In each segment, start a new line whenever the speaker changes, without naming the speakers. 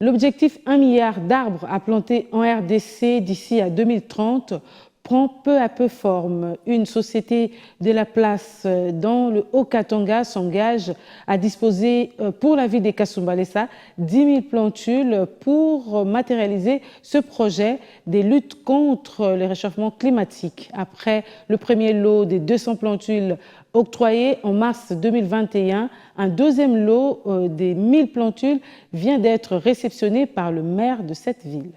L'objectif 1 milliard d'arbres à planter en RDC d'ici à 2030 prend peu à peu forme. Une société de la place dans le Haut-Katanga s'engage à disposer pour la ville de Kasumbalesa 10 000 plantules pour matérialiser ce projet des luttes contre le réchauffement climatique. Après le premier lot des 200 plantules octroyées en mars 2021, un deuxième lot des 1000 plantules vient d'être réceptionné par le maire de cette ville.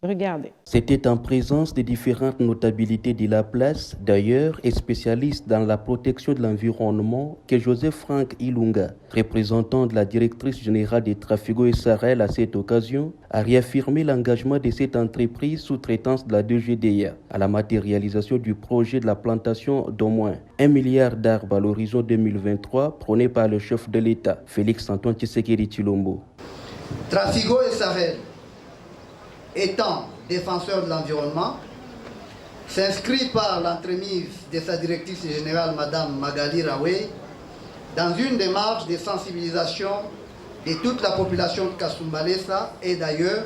Regardez.
C'était en présence des différentes notabilités de la place, d'ailleurs, et spécialiste dans la protection de l'environnement, que Joseph Frank Ilunga, représentant de la directrice générale des Trafigo SARL à cette occasion, a réaffirmé l'engagement de cette entreprise sous-traitance de la DGDA à la matérialisation du projet de la plantation d'au moins 1 milliard d'arbres à l'horizon 2023 prôné par le chef de l'État, Félix-Antoine Tshisekedi Tshilombo.
Trafigo SARL, étant défenseur de l'environnement, s'inscrit par l'entremise de sa directrice générale, Mme Magali Rawe, dans une démarche de sensibilisation de toute la population de Kasumbalesa et d'ailleurs,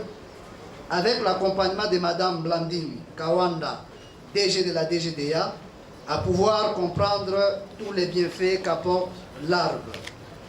avec l'accompagnement de Mme Blandine Kawanda, DG de la DGDA, à pouvoir comprendre tous les bienfaits qu'apporte l'arbre.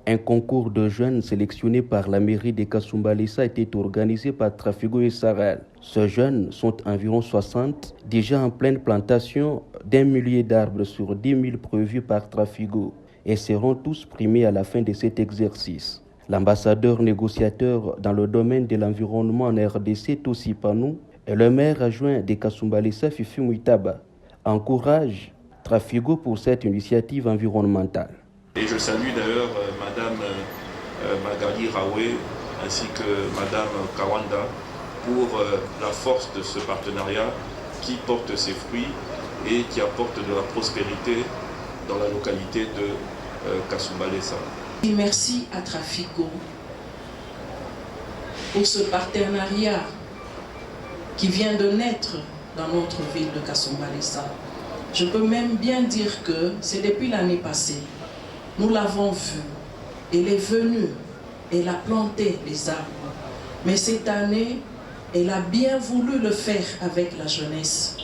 Un concours de jeunes sélectionnés par la mairie de Kasumbalesa était organisé par Trafigo SARL. Ces jeunes sont environ 60, déjà en pleine plantation d'1 millier d'arbres sur 10 000 prévus par Trafigo et seront tous primés à la fin de cet exercice. L'ambassadeur négociateur dans le domaine de l'environnement en RDC, Tossi Panou, et le maire adjoint de Kasumbalesa, Fifi Muitaba, encouragent Trafigo pour cette initiative environnementale.
Et je salue d'ailleurs Madame Magali Rawe ainsi que Madame Kawanda pour la force de ce partenariat qui porte ses fruits et qui apporte de la prospérité dans la localité de Kasumbalesa.
Et merci à Trafigo pour ce partenariat qui vient de naître dans notre ville de Kasumbalesa. Je peux même bien dire que c'est depuis l'année passée. Nous l'avons vu, elle est venue, elle a planté les arbres. Mais cette année, elle a bien voulu le faire avec la jeunesse.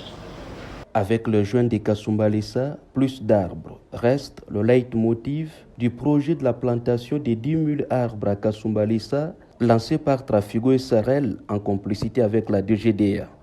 Avec le jeunes de Kasumbalesa, plus d'arbres reste le leitmotiv du projet de la plantation de 10 000 arbres à Kasumbalesa, lancé par Trafigo SARL en complicité avec la DGDA.